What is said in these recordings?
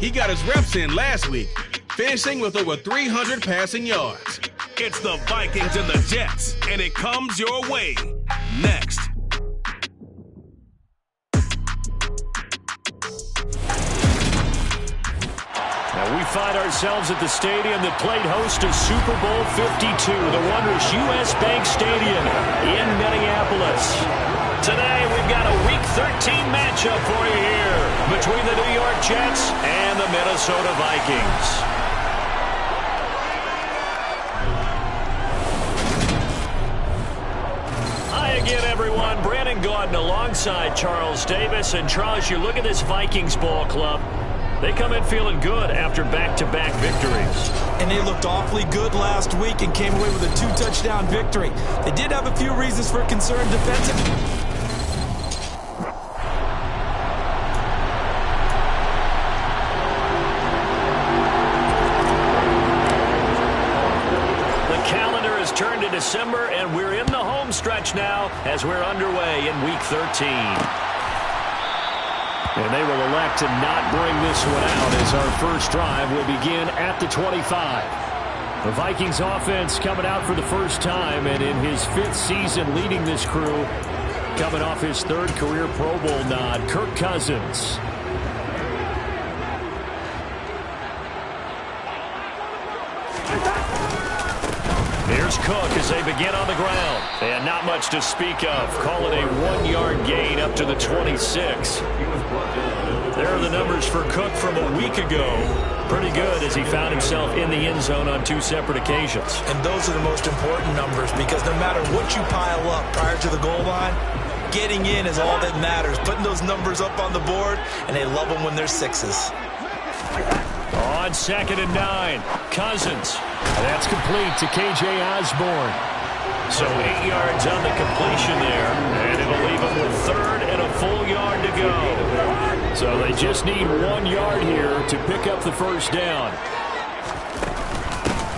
He got his reps in last week, finishing with over 300 passing yards. It's the Vikings and the Jets, and it comes your way next. Now we find ourselves at the stadium that played host to Super Bowl 52, the wondrous U.S. Bank Stadium in Minneapolis. Today we've got a Week 13 matchup for you here between the New York Jets and the Minnesota Vikings. Hi again, everyone. Brandon Gaudin alongside Charles Davis. And Charles, you look at this Vikings ball club. They come in feeling good after back-to-back victories. And they looked awfully good last week and came away with a 2-touchdown victory. They did have a few reasons for concern defensively. Turned to December, and we're in the home stretch now as we're underway in Week 13. And they will elect to not bring this one out as our first drive will begin at the 25. The Vikings offense coming out for the first time, and in his 5th season leading this crew, coming off his 3rd career Pro Bowl nod, Kirk Cousins. Here's Cook as they begin on the ground. And not much to speak of. Call it a 1-yard gain up to the 26. There are the numbers for Cook from a week ago. Pretty good as he found himself in the end zone on 2 separate occasions. And those are the most important numbers because no matter what you pile up prior to the goal line, getting in is all that matters. Putting those numbers up on the board, and they love them when they're 6s. On 2nd and 9, Cousins. That's complete to K.J. Osborne. So 8 yards on the completion there, and it'll leave him with 3rd and a full yard to go. So they just need 1 yard here to pick up the first down.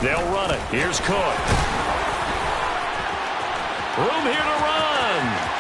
They'll run it. Here's Cook. Room here to run.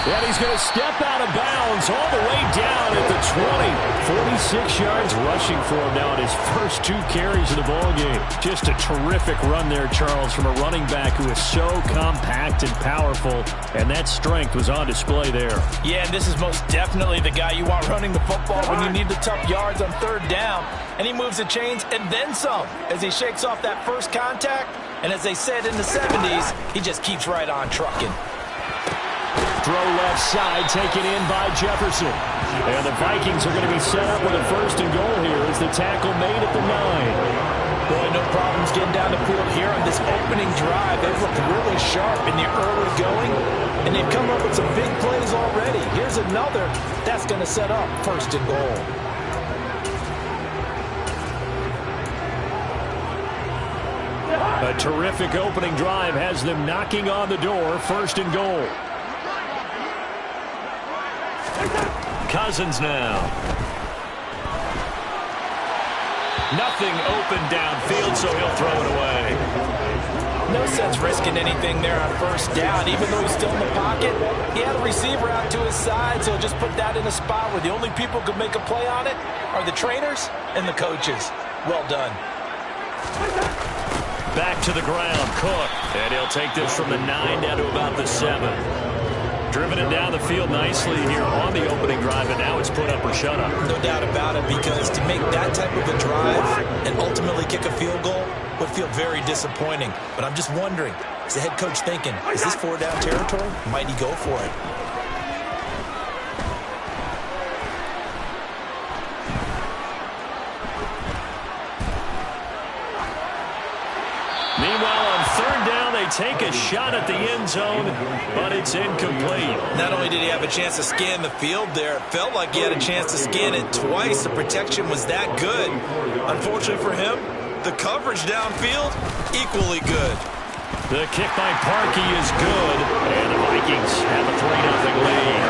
And he's going to step out of bounds all the way down at the 20. 46 yards rushing for him now in his first 2 carries of the ballgame. Just a terrific run there, Charles, from a running back who is so compact and powerful, and that strength was on display there. Yeah, and this is most definitely the guy you want running the football when you need the tough yards on 3rd down. And he moves the chains and then some as he shakes off that first contact. And as they said in the 70s, he just keeps right on trucking. Throw left side, taken in by Jefferson. And the Vikings are going to be set up with a 1st and goal here as the tackle made at the 9. Boy, no problems getting down the field here on this opening drive. They've looked really sharp in the early going, and they've come up with some big plays already. Here's another that's going to set up 1st and goal. A terrific opening drive has them knocking on the door, 1st and goal. Cousins now. Nothing open downfield, so he'll throw it away. No sense risking anything there on 1st down. Even though he's still in the pocket, he had a receiver out to his side, so just put that in a spot where the only people who could make a play on it are the trainers and the coaches. Well done. Back to the ground, Cook. And he'll take this from the 9 down to about the 7. Driven it down the field nicely here on the opening drive, and now it's put up or shut up. No doubt about it, because to make that type of a drive and ultimately kick a field goal would feel very disappointing. But I'm just wondering, is the head coach thinking, is this 4-down territory? Might he go for it? Meanwhile, on 3rd down, they take a shot at the end zone, but it's incomplete. Not only did he have a chance to scan the field there, it felt like he had a chance to scan it twice. The protection was that good. Unfortunately for him, the coverage downfield, equally good. The kick by Parkey is good, and the Vikings have a 3-0 lead.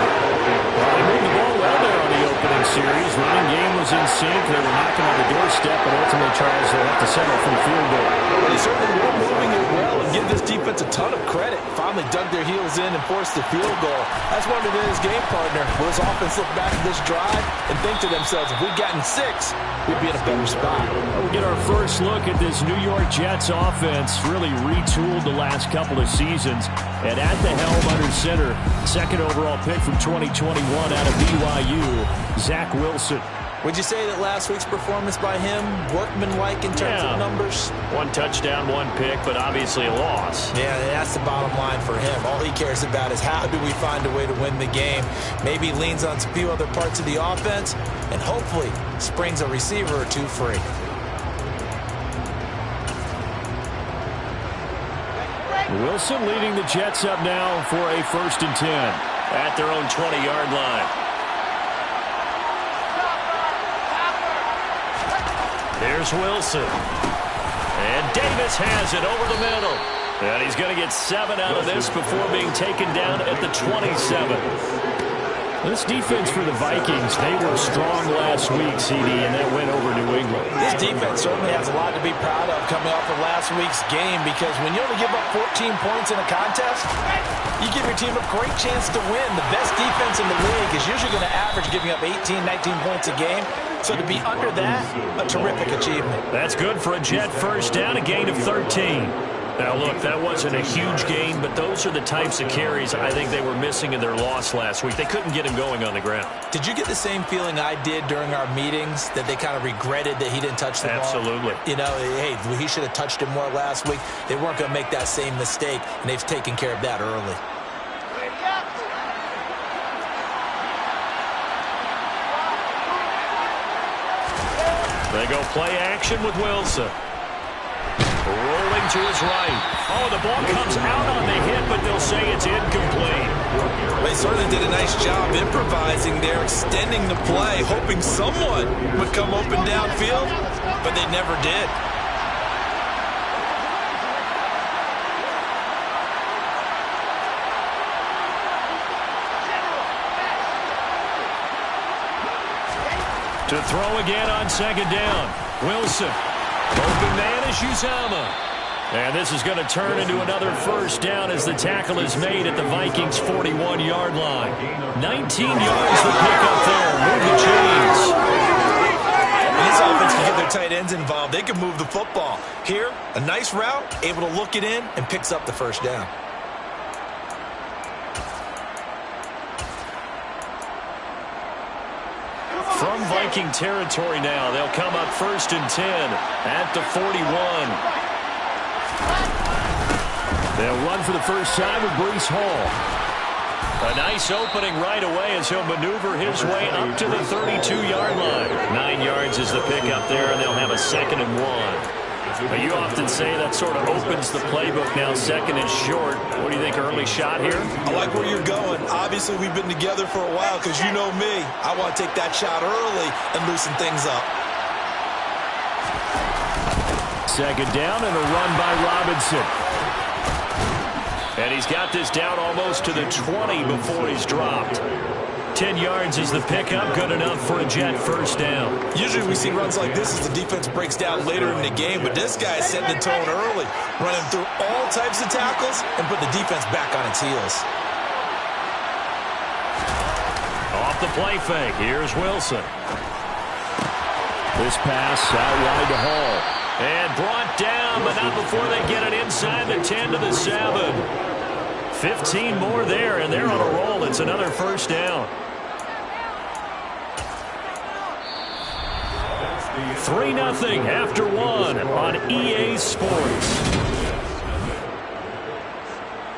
Well, they moved the ball well there on the opening series. Running game was in sync. They were knocking on the doorstep, but ultimately Charles will have to settle for the field goal. Well, they certainly were moving it well and give this defense a ton of credit. Finally dug their heels in and forced the field goal. That's one of his game partner. Will his offense look back at this drive and think to themselves, if we'd gotten 6, we'd be in a better spot. We'll get our first look at this New York Jets offense. Really retooled the last couple of seasons. And at the helm under center, second overall pick from 2021 out of BYU, Zach Wilson. Would you say that last week's performance by him, workmanlike in terms of numbers? 1 touchdown, 1 pick, but obviously a loss. Yeah, that's the bottom line for him. All he cares about is how do we find a way to win the game. Maybe leans on a few other parts of the offense, and hopefully springs a receiver or 2 free. Wilson leading the Jets up now for a 1st and 10 at their own 20-yard line. Here's Wilson. And Davis has it over the middle. And he's going to get 7 out of this before being taken down at the 27. This defense for the Vikings, they were strong last week, CD, and that went over New England. This defense certainly has a lot to be proud of coming off of last week's game, because when you only give up 14 points in a contest, you give your team a great chance to win. The best defense in the league is usually going to average giving up 18, 19 points a game. So to be under that, a terrific achievement. That's good for a Jet first down, a gain of 13. Now, look, that wasn't a huge gain, but those are the types of carries I think they were missing in their loss last week. They couldn't get him going on the ground. Did you get the same feeling I did during our meetings, that they kind of regretted that he didn't touch the ball? Absolutely. You know, hey, he should have touched it more last week. They weren't going to make that same mistake, and they've taken care of that early. They go play action with Wilson. Rolling to his right. Oh, the ball comes out on the hit, but they'll say it's incomplete. They certainly did a nice job improvising there, extending the play, hoping someone would come open downfield, but they never did. To throw again on 2nd down. Wilson. Open man is Uzomah. And this is going to turn into another first down as the tackle is made at the Vikings' 41-yard line. 19 yards to pick up there. Move the chains. And this offense can get their tight ends involved. They can move the football. Here, a nice route, able to look it in, and picks up the first down. From Viking territory now, they'll come up 1st and 10 at the 41. They'll run for the first time with Breece Hall. A nice opening right away as he'll maneuver his way up to the 32-yard line. 9 yards is the pickup there, and they'll have a 2nd and 1. But you often say that sort of opens the playbook now, 2nd and short. What do you think, early shot here? I like where you're going. Obviously, we've been together for a while, because you know me. I want to take that shot early and loosen things up. 2nd down and a run by Robinson. And he's got this down almost to the 20 before he's dropped. 10 yards is the pickup, good enough for a Jet first down. Usually we see runs like this as the defense breaks down later in the game, but this guy is setting the tone early, running through all types of tackles and put the defense back on its heels. Off the play fake, here's Wilson. This pass out wide to Hall. And brought down, but not before they get it inside the 10 to the 7. 15 more there, and they're on a roll. It's another first down. 3-0 after 1 on EA Sports.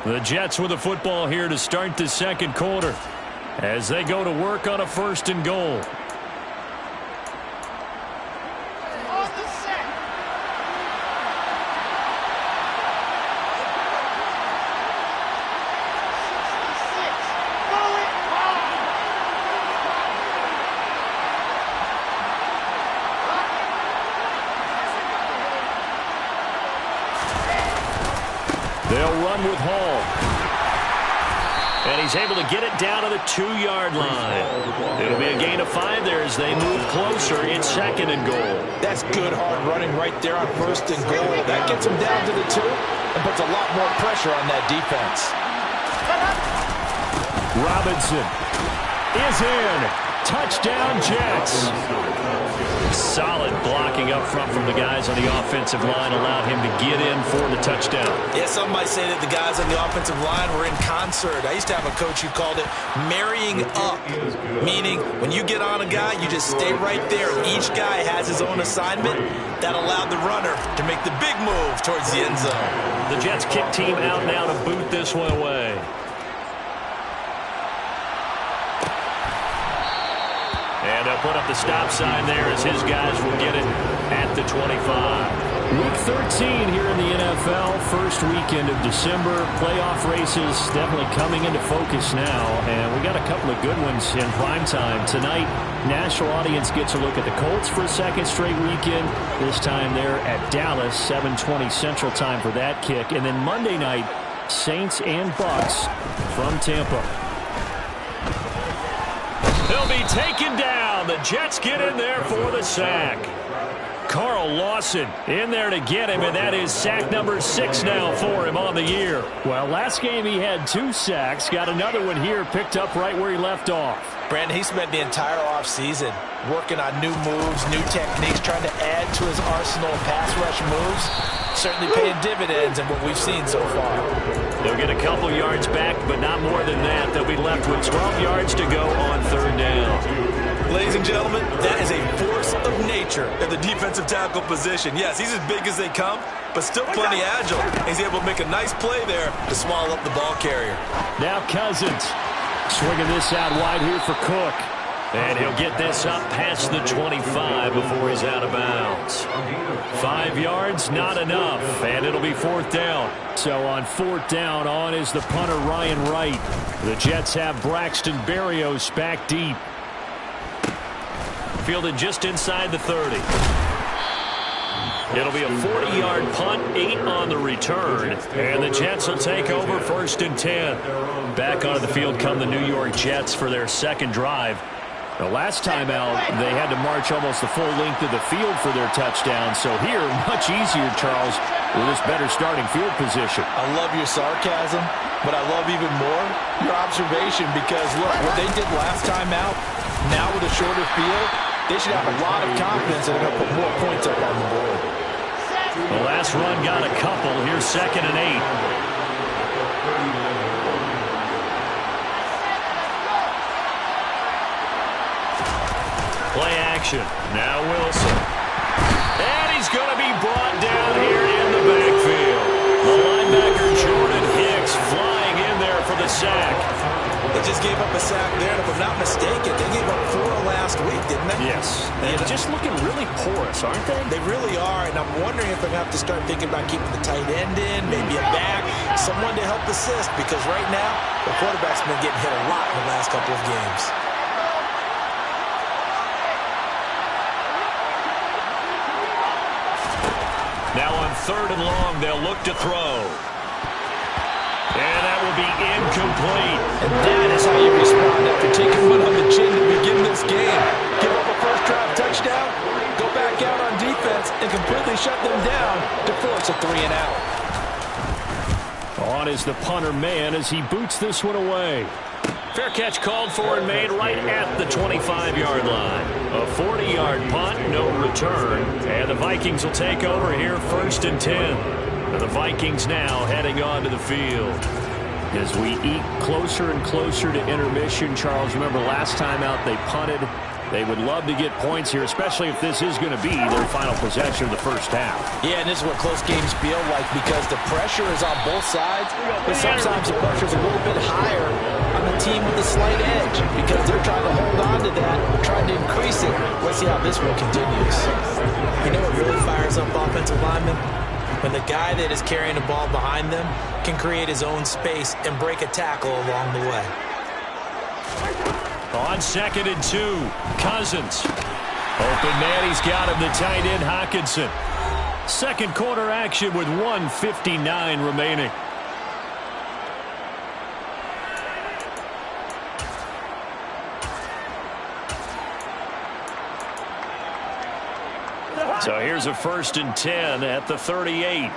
The Jets with the football here to start the 2nd quarter as they go to work on a 1st and goal. They'll run with Hall. And he's able to get it down to the 2-yard line. It'll be a gain of 5 there as they move closer. It's 2nd and goal. That's good hard running right there on 1st and goal. That gets them down to the 2 and puts a lot more pressure on that defense. Robinson is in. Touchdown, Jets. Solid blocking up front from the guys on the offensive line allowed him to get in for the touchdown. Yeah, some might say that the guys on the offensive line were in concert. I used to have a coach who called it marrying up, meaning when you get on a guy, you just stay right there. Each guy has his own assignment. That allowed the runner to make the big move towards the end zone. The Jets kick team out now to boot this one away. And they'll put up the stop sign there as his guys will get it at the 25. Week 13 here in the NFL. First weekend of December. Playoff races definitely coming into focus now. And we got a couple of good ones in primetime. Tonight, national audience gets a look at the Colts for a second straight weekend. This time they're at Dallas, 7:20 Central Time for that kick. And then Monday night, Saints and Bucs from Tampa. He'll be taken down. The Jets get in there for the sack. Carl Lawson in there to get him, and that is sack number 6 now for him on the year. Well, last game he had 2 sacks. Got another one here picked up right where he left off. Brandon, he spent the entire offseason working on new moves, new techniques, trying to add to his arsenal of pass rush moves. Certainly paying dividends in what we've seen so far. They'll get a couple yards back, but not more than that. They'll be left with 12 yards to go on 3rd down. Ladies and gentlemen, that is a force of nature at the defensive tackle position. Yes, he's as big as they come, but still plenty agile. He's able to make a nice play there to swallow up the ball carrier. Now Cousins swinging this out wide here for Cook. And he'll get this up past the 25 before he's out of bounds. 5 yards, not enough, and it'll be 4th down. So on 4th down, on is the punter Ryan Wright. The Jets have Braxton Berrios back deep. Fielded just inside the 30. It'll be a 40-yard punt, 8 on the return, and the Jets will take over 1st and 10. Back onto the field come the New York Jets for their second drive. The last time out, they had to march almost the full length of the field for their touchdown. So here, much easier, Charles, with this better starting field position. I love your sarcasm, but I love even more your observation because, look, what they did last time out, now with a shorter field, they should have a lot of confidence that they're going to put more points up on the board. The last run got a couple. Here's 2nd and 8. Play action. Now Wilson. And he's going to be brought down here in the backfield. The linebacker Jordan Hicks flying in there for the sack. They just gave up a sack there, and if I'm not mistaken, they gave up 4 last week, didn't they? Yes. And just looking really porous, aren't they? They really are, and I'm wondering if they're going to have to start thinking about keeping the tight end in, maybe a back, someone to help assist, because right now, the quarterback's been getting hit a lot in the last couple of games. Now on 3rd and long, they'll look to throw. And that will be incomplete. And that is how you respond after taking one on the chin to begin this game. Give up a first-drive touchdown, go back out on defense, and completely shut them down to force a 3-and-out. On is the punter man as he boots this one away. Fair catch called for and made right at the 25-yard line. A 40-yard punt, no return. And the Vikings will take over here 1st and 10. And the Vikings now heading onto the field. As we eat closer and closer to intermission, Charles, remember last time out they punted. They would love to get points here, especially if this is going to be their final possession of the first half. Yeah, and this is what close games feel like because the pressure is on both sides, but sometimes the pressure is a little bit higher on the team with a slight edge because they're trying to hold on to that, trying to increase it. Let's see how this one continues. You know what really fires up offensive linemen? When the guy that is carrying the ball behind them can create his own space and break a tackle along the way. On 2nd and 2, Cousins. Open man, he's got him, the tight end Hockenson. Second quarter action with 1:59 remaining. So here's a 1st and 10 at the 38.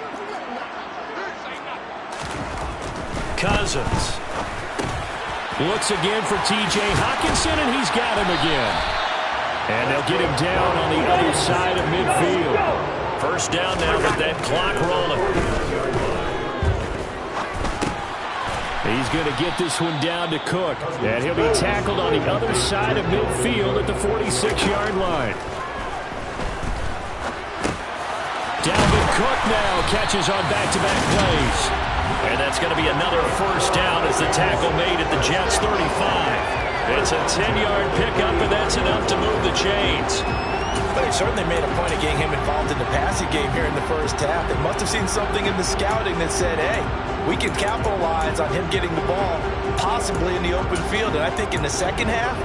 Cousins looks again for T.J. Hockenson, and he's got him again. And they'll get him down on the other side of midfield. 1st down now with that clock rolling. He's going to get this one down to Cook. And he'll be tackled on the other side of midfield at the 46-yard line. Dalvin Cook now catches on back-to-back plays. And that's going to be another 1st down as the tackle made at the Jets' 35. It's a 10-yard pickup, and that's enough to move the chains. They certainly made a point of getting him involved in the passing game here in the 1st half. They must have seen something in the scouting that said, hey, we can capitalize on him getting the ball, possibly in the open field. And I think in the 2nd half,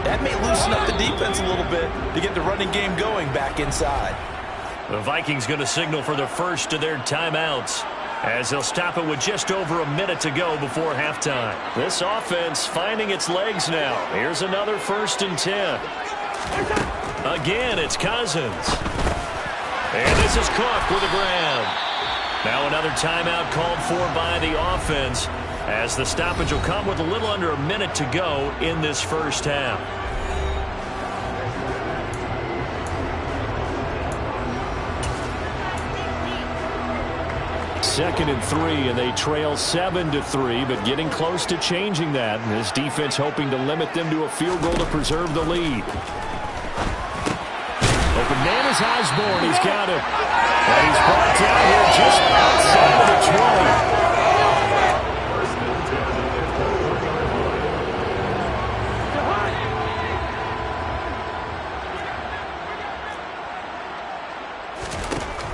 that may loosen up the defense a little bit to get the running game going back inside. The Vikings going to signal for the first of their timeouts, as they'll stop it with just over a minute to go before halftime. This offense finding its legs now. Here's another 1st and 10. Again, it's Cousins. And this is Cook with a grab. Now another timeout called for by the offense, as the stoppage will come with a little under a minute to go in this 1st half. 2nd and 3, and they trail 7-3, but getting close to changing that. And this defense hoping to limit them to a field goal to preserve the lead. Open man is Osborne. He's got it. And he's brought down here just outside of the 20.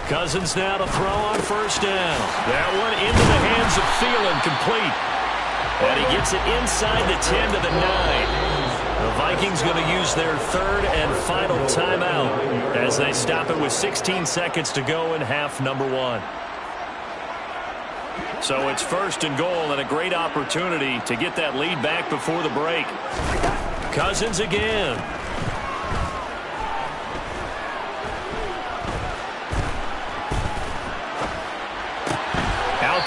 Cousins now to throw on 1st down. That one into the hands of Thielen, complete. And he gets it inside the 10 to the 9. The Vikings going to use their 3rd and final timeout as they stop it with 16 seconds to go in half number 1. So it's 1st and goal, and a great opportunity to get that lead back before the break. Cousins again.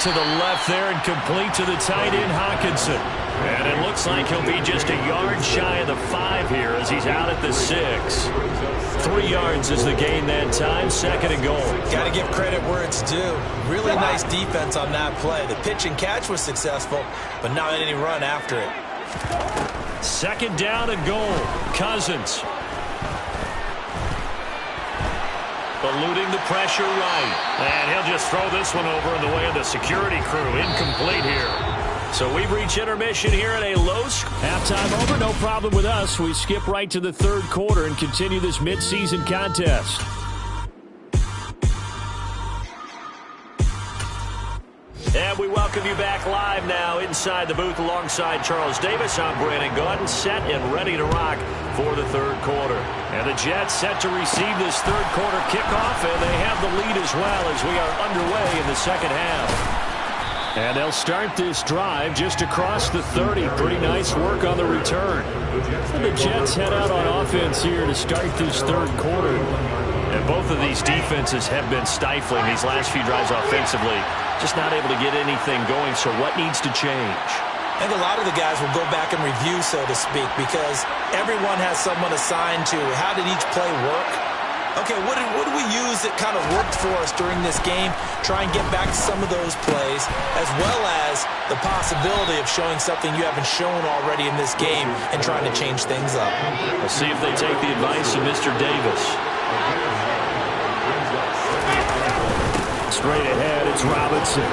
To the left there and complete to the tight end, Hockenson. And it looks like he'll be just a yard shy of the 5 here as he's out at the 6. 3 yards is the gain that time, 2nd and goal. Got to give credit where it's due. Really nice defense on that play. The pitch and catch was successful, but not any run after it. 2nd down and goal. Cousins. Eluding the pressure right. And he'll just throw this one over in the way of the security crew. Incomplete here. So we've reached intermission here at a low score. Halftime over, no problem with us. We skip right to the 3rd quarter and continue this midseason contest. And we welcome you back live now inside the booth alongside Charles Davis. I'm Brandon Gaudin, set and ready to rock for the 3rd quarter. And the Jets set to receive this 3rd quarter kickoff, and they have the lead as well as we are underway in the 2nd half. And they'll start this drive just across the 30. Pretty nice work on the return. And the Jets head out on offense here to start this 3rd quarter. And both of these defenses have been stifling these last few drives offensively. Just not able to get anything going, so what needs to change? I think a lot of the guys will go back and review, so to speak, because everyone has someone assigned to how did each play work. Okay, what did we use that kind of worked for us during this game? Try and get back to some of those plays, as well as the possibility of showing something you haven't shown already in this game and trying to change things up. We'll see if they take the advice of Mr. Davis. Straight ahead, it's Robinson.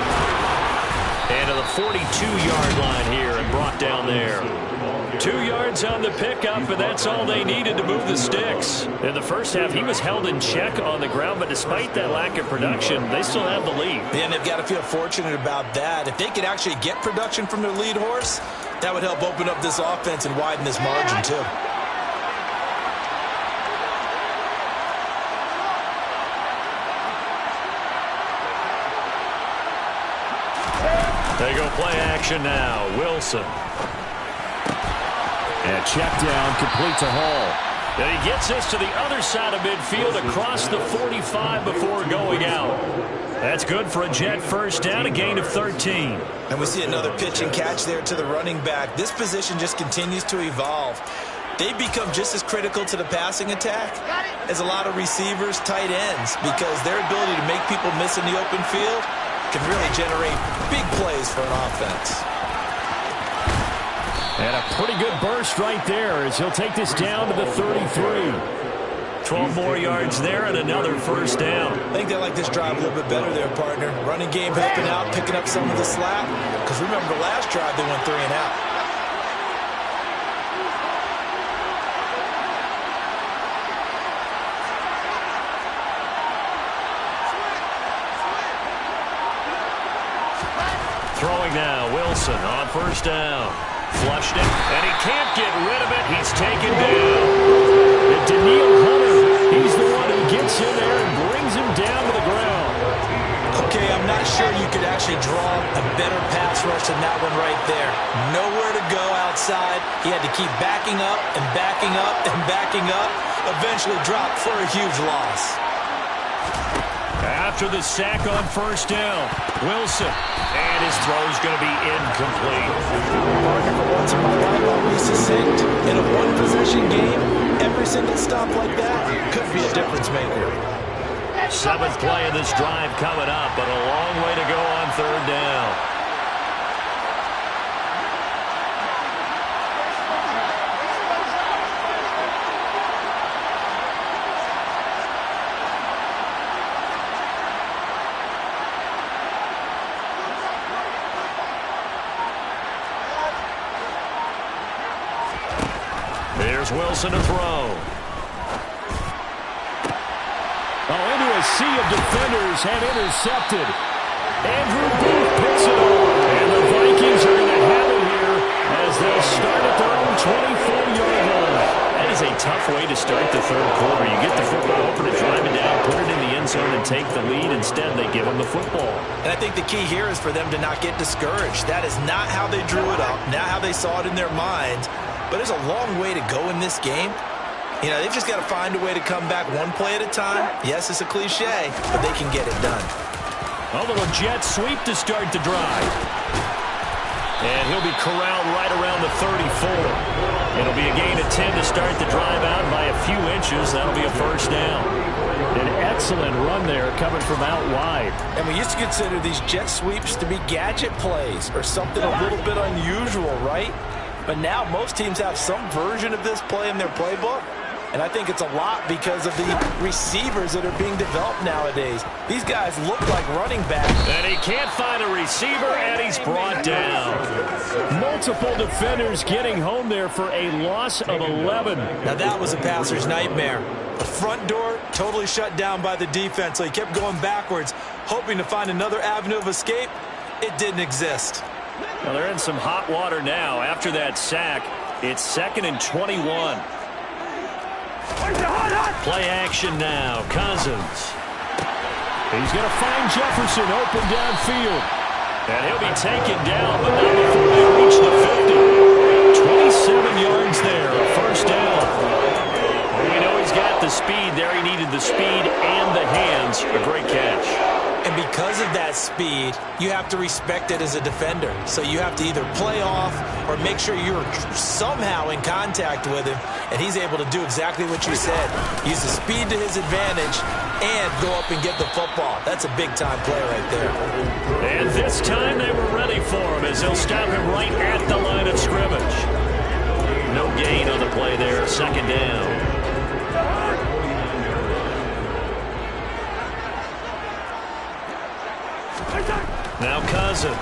And to the 42-yard line here and brought down there. 2 yards on the pickup, and that's all they needed to move the sticks. In the 1st half, he was held in check on the ground, but despite that lack of production, they still have the lead. And they've got to feel fortunate about that. If they could actually get production from their lead horse, that would help open up this offense and widen this margin too. They go play action now. Wilson. And check down, complete to Hall. And he gets this to the other side of midfield across the 45 before going out. That's good for a Jet first down, a gain of 13. And we see another pitch and catch there to the running back. This position just continues to evolve. They become just as critical to the passing attack as a lot of receivers, tight ends, because their ability to make people miss in the open field can really generate big plays for an offense. And a pretty good burst right there as he'll take this down to the 33. 12 more yards there and another first down. I think they like this drive a little bit better there, partner. Running game helping out, picking up some of the slack. Because remember the last drive, they went 3 and out. Throwing now, Wilson on first down. Flushed it, and he can't get rid of it. He's taken down. And Daniil Hunter, he's the one who gets in there and brings him down to the ground. Okay, I'm not sure you could actually draw a better pass rush than that one right there. Nowhere to go outside. He had to keep backing up and backing up and backing up. Eventually dropped for a huge loss. After the sack on first down, Wilson. And his throw's going to be incomplete. Partner, for once in my life, I'll be succinct. In a one-possession game, every single stop like that could be a difference maker. 7th play of this drive coming up, but a long way to go on third down. There's Wilson to throw. Into a sea of defenders and intercepted. Andrew Booth picks it up. And the Vikings are going to have it here as they'll start at their own 24-yard line. That is a tough way to start the third quarter. You get the football over to drive it down, put it in the end zone, and take the lead. Instead, they give them the football. And I think the key here is for them to not get discouraged. That is not how they drew it up, not how they saw it in their minds. But there's a long way to go in this game. You know, they've just got to find a way to come back one play at a time. Yes, it's a cliche, but they can get it done. A little jet sweep to start the drive. And he'll be corralled right around the 34. It'll be a gain of 10 to start the drive out by a few inches. That'll be a first down. An excellent run there coming from out wide. And we used to consider these jet sweeps to be gadget plays or something a little bit unusual, right? But now most teams have some version of this play in their playbook. And I think it's a lot because of the receivers that are being developed nowadays. These guys look like running backs. And he can't find a receiver, and he's brought down. Multiple defenders getting home there for a loss of 11. Now that was a passer's nightmare. The front door totally shut down by the defense, so he kept going backwards, hoping to find another avenue of escape. It didn't exist. Well, they're in some hot water now. After that sack, it's 2nd and 21. Play action now. Cousins. He's going to find Jefferson open downfield. And he'll be taken down, but not before they reach the 50. 27 yards there, a first down. Well, we know he's got the speed there. He needed the speed and the hands. A great catch. And because of that speed, you have to respect it as a defender. So you have to either play off or make sure you're somehow in contact with him, and he's able to do exactly what you said. Use the speed to his advantage and go up and get the football. That's a big-time play right there. And this time they were ready for him as they'll stop him right at the line of scrimmage. No gain on the play there, 2nd down. Now Cousins.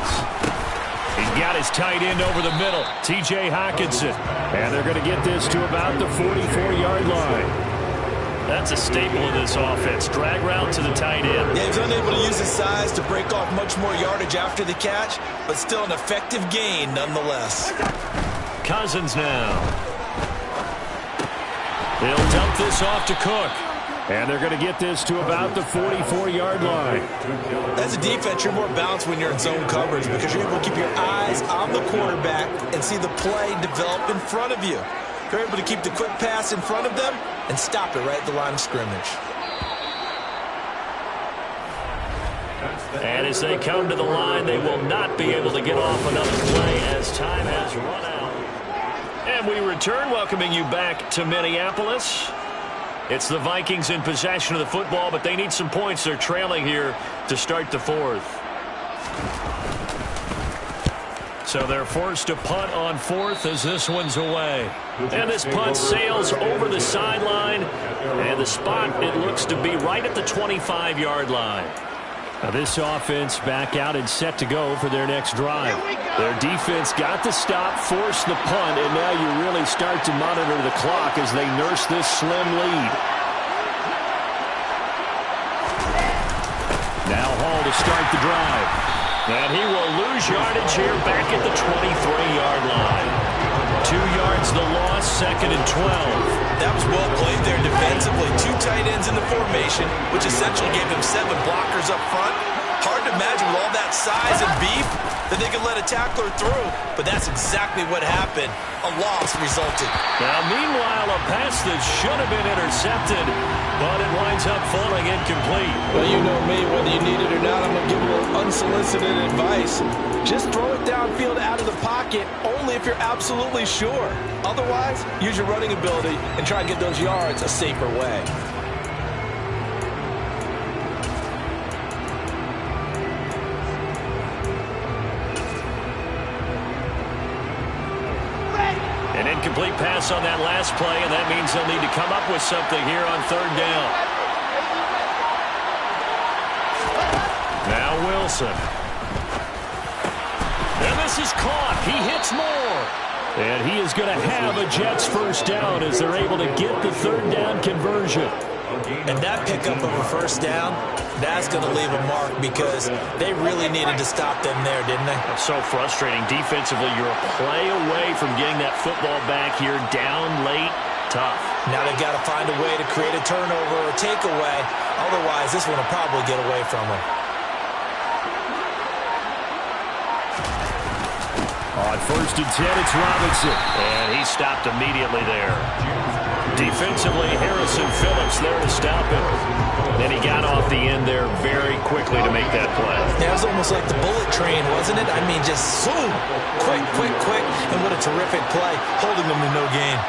He's got his tight end over the middle, T.J. Hockenson. And they're going to get this to about the 44-yard line. That's a staple of this offense. Drag route to the tight end. Yeah, he's unable to use his size to break off much more yardage after the catch, but still an effective gain nonetheless. Cousins now. They'll dump this off to Cook. And they're going to get this to about the 44-yard line. As a defense, you're more balanced when you're in zone coverage because you're able to keep your eyes on the quarterback and see the play develop in front of you. They're able to keep the quick pass in front of them and stop it right at the line of scrimmage. And as they come to the line, they will not be able to get off another play as time has run out. And we return, welcoming you back to Minneapolis. It's the Vikings in possession of the football, but they need some points. They're trailing here to start the fourth. So they're forced to punt on fourth as this one's away. And this punt sails over the sideline. And the spot, it looks to be right at the 25-yard line. Now this offense back out and set to go for their next drive. Their defense got the stop, forced the punt, and now you really start to monitor the clock as they nurse this slim lead. Now Hall to start the drive. And he will lose yardage here back at the 23-yard line. 2 yards the loss, 2nd and 12. That was well played there defensively. 2 tight ends in the formation, which essentially gave them 7 blockers up front. Hard to imagine with all that size and beef that they could let a tackler through. But that's exactly what happened. A loss resulted. Now, meanwhile, a pass that should have been intercepted, but it winds up falling incomplete. Well, you know me. Whether you need it or not, I'm going to give a little unsolicited advice. Just throw it downfield out of the pocket only if you're absolutely sure. Otherwise, use your running ability and try and get those yards a safer way. An incomplete pass on that last play, and that means they'll need to come up with something here on 3rd down. Now Wilson. And this is caught. He hits more. And he is going to have a Jets first down as they're able to get the 3rd down conversion. And that pickup of a first down, that's going to leave a mark because they really needed to stop them there, didn't they? So frustrating. Defensively, you're a play away from getting that football back here down late. Tough. Now they've got to find a way to create a turnover or takeaway. Otherwise, this one will probably get away from them. On 1st and 10, it's Robinson. And he stopped immediately there. Defensively, Harrison Phillips there to stop him. And he got off the end there very quickly to make that play. Yeah, it was almost like the bullet train, wasn't it? I mean, just zoom. Quick, quick, quick. And what a terrific play, holding them to no gain.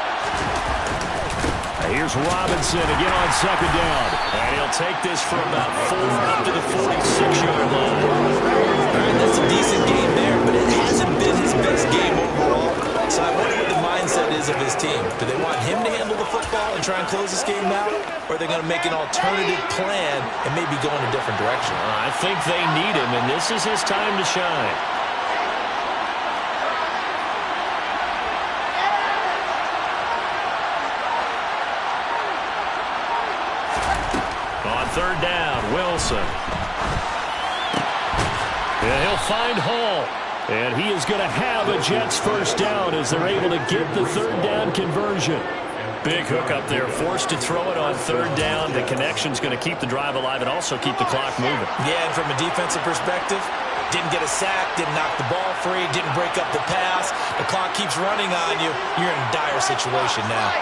Here's Robinson again on 2nd down. And he'll take this for about 4 up to the 46-yard line. All right, that's a decent game there, but it hasn't been his best game overall. So I wonder what the mindset is of his team. Do they want him to handle the football and try and close this game out? Or are they going to make an alternative plan and maybe go in a different direction? I think they need him, and this is his time to shine. On 3rd down, Wilson. And he'll find Hall. And he is going to have a Jets first down as they're able to get the 3rd down conversion. Big hook up there, forced to throw it on 3rd down. The connection's going to keep the drive alive and also keep the clock moving. Yeah, and from a defensive perspective, didn't get a sack, didn't knock the ball free, didn't break up the pass. The clock keeps running on you. You're in a dire situation now.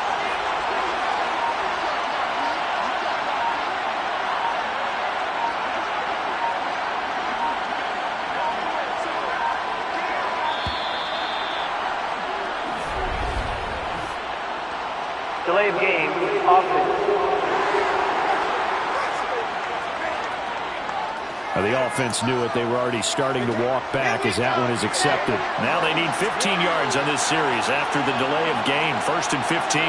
Delay of game, offense. The offense knew it. They were already starting to walk back as that one is accepted. Now they need 15 yards on this series after the delay of game. 1st and 15.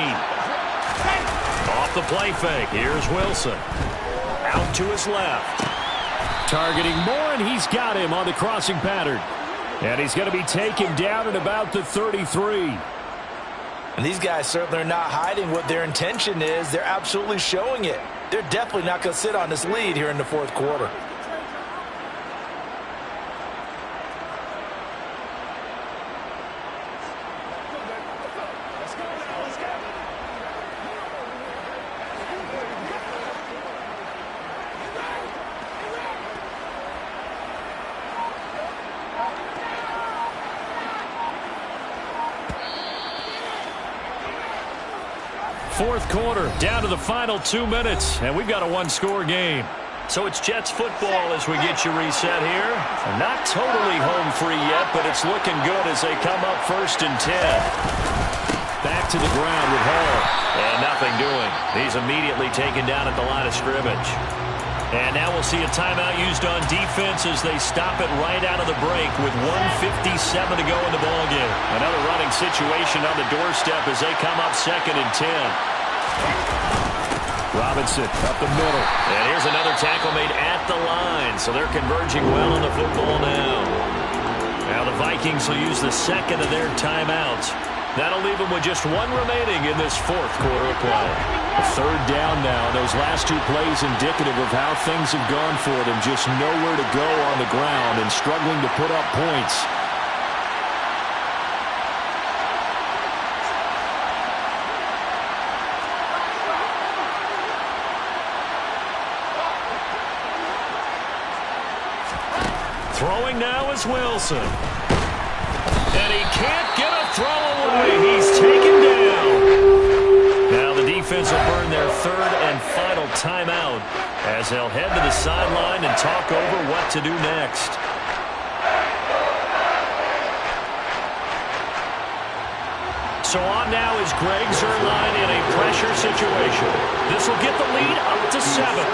Off the play fake. Here's Wilson. Out to his left. Targeting Moore, and he's got him on the crossing pattern. And he's going to be taken down at about the 33. And these guys certainly are not hiding what their intention is. They're absolutely showing it. They're definitely not going to sit on this lead here in the 4th quarter. Fourth quarter, down to the final 2 minutes, and we've got a one-score game. So it's Jets football as we get you reset here. They're not totally home free yet, but it's looking good as they come up 1st and 10. Back to the ground with Hall. And nothing doing. He's immediately taken down at the line of scrimmage. And now we'll see a timeout used on defense as they stop it right out of the break with 1:57 to go in the ballgame. Another running situation on the doorstep as they come up 2nd and 10. Robinson up the middle. And here's another tackle made at the line. So they're converging well on the football now. Now the Vikings will use the second of their timeouts. That'll leave them with just one remaining in this fourth quarter of play. A third down now. Those last two plays indicative of how things have gone for them. Just nowhere to go on the ground and struggling to put up points. Throwing now is Wilson. And he can't get a throw away. He's taken down. Now the defense will burn their third and final timeout as they'll head to the sideline and talk over what to do next. So on now is Greg Zuerlein in a pressure situation. This will get the lead up to 7.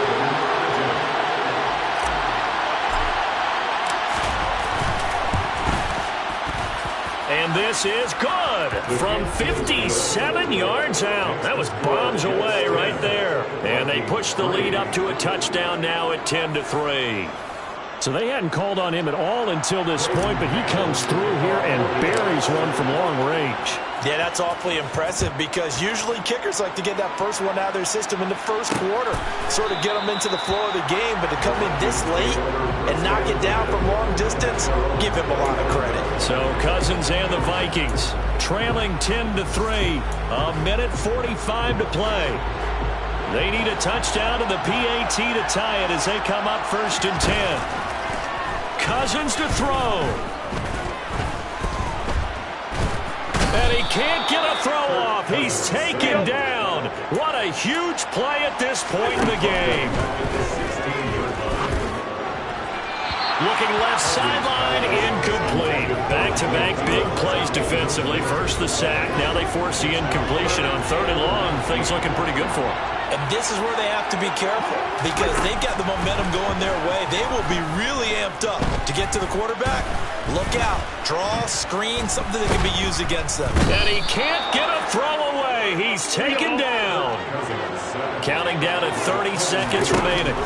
And this is good from 57 yards out. That was bombs away right there. And they push the lead up to a touchdown now at 10-3. So they hadn't called on him at all until this point, but he comes through here and buries one from long range. Yeah, that's awfully impressive because usually kickers like to get that first one out of their system in the first quarter, sort of get them into the flow of the game, but to come in this late and knock it down from long distance, give him a lot of credit. So Cousins and the Vikings trailing 10-3, a minute 45 to play. They need a touchdown to the PAT to tie it as they come up 1st and 10. Cousins to throw. And he can't get a throw off. He's taken down. What a huge play at this point in the game. Looking left sideline, incomplete. Back-to-back big plays defensively. First the sack, now they force the incompletion on 3rd and long. Things looking pretty good for them. And this is where they have to be careful because they've got the momentum going their way. They will be really amped up to get to the quarterback. Look out. Draw, screen, something that can be used against them. And he can't get a throw away. He's taken down. Counting down at 30 seconds remaining.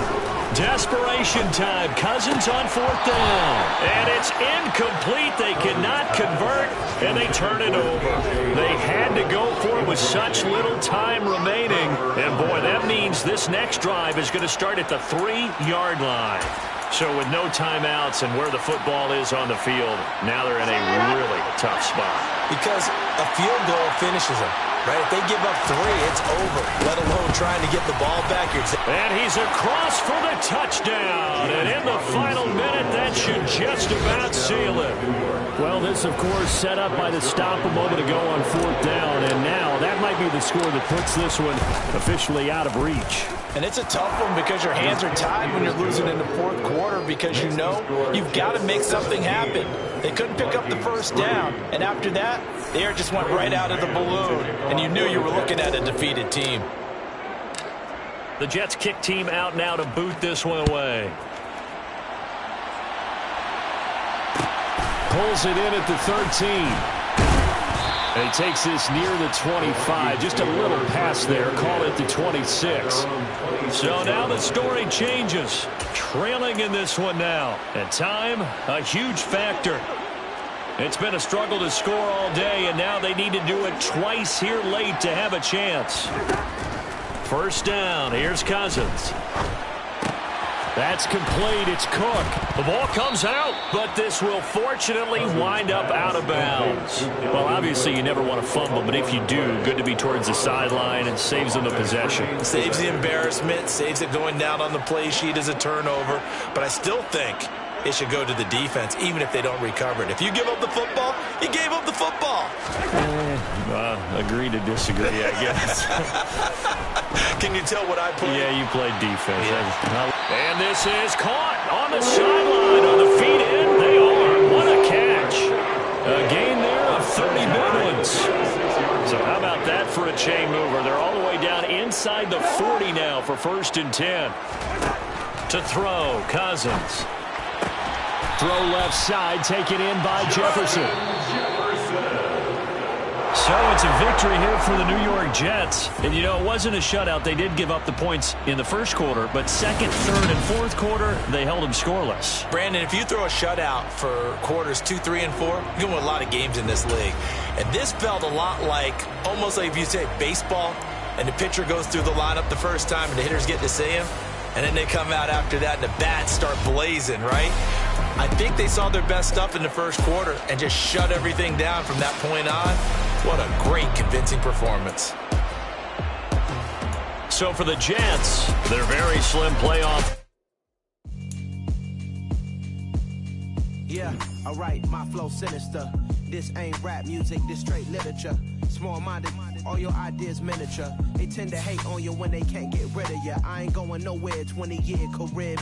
Desperation time. Cousins on 4th down. And it's incomplete. They cannot convert, and they turn it over. They had to go for it with such little time remaining. And, boy, that means this next drive is going to start at the 3-yard line. So with no timeouts and where the football is on the field, now they're in a really tough spot. Because a field goal finishes them. Right? If they give up 3, it's over, let alone trying to get the ball back. And he's across for the touchdown. And in the final minute, that should just about seal it. Well, this, of course, set up by the stop a moment ago on 4th down. And now that might be the score that puts this one officially out of reach. And it's a tough one because your hands are tied when you're losing in the 4th quarter because you know you've got to make something happen. They couldn't pick up the first down. And after that, the air just went right out of the balloon. And you knew you were looking at a defeated team. The Jets kick team out now to boot this one away. Pulls it in at the 13. And he takes this near the 25. Just a little pass there. Call it the 26. So now the story changes. Trailing in this one now. And time, a huge factor. It's been a struggle to score all day, and now they need to do it twice here late to have a chance. First down. Here's Cousins. That's complete. It's Cook. The ball comes out, but this will fortunately wind up out of bounds. Well, obviously you never want to fumble, but if you do, good to be towards the sideline and saves them the possession. Saves the embarrassment, saves it going down on the play sheet as a turnover, but I still think it should go to the defense, even if they don't recover it. If you give up the football, you gave up the football. agree to disagree, I guess. Can you tell what I played? Yeah, you played defense. Yeah. And this is caught on the sideline. On the feet in, they are. What a catch. A gain there of 30 big ones. So how about that for a chain mover? They're all the way down inside the 40 now for 1st and 10. To throw, Cousins. Throw left side, taken in by Jefferson. So it's a victory here for the New York Jets. And, you know, it wasn't a shutout. They did give up the points in the first quarter, but second, third, and fourth quarter, they held them scoreless. Brandon, if you throw a shutout for quarters 2, 3, and 4, you're going to win a lot of games in this league. And this felt a lot like, almost like if you say baseball, and the pitcher goes through the lineup the first time, and the hitters get to see him, and then they come out after that, and the bats start blazing, right? I think they saw their best stuff in the first quarter and just shut everything down from that point on. What a great, convincing performance. So for the Jets, their very slim playoff. Yeah, alright, my flow sinister. This ain't rap music, this straight literature. Small-minded, all your ideas miniature. They tend to hate on you when they can't get rid of you. I ain't going nowhere, 20-year career.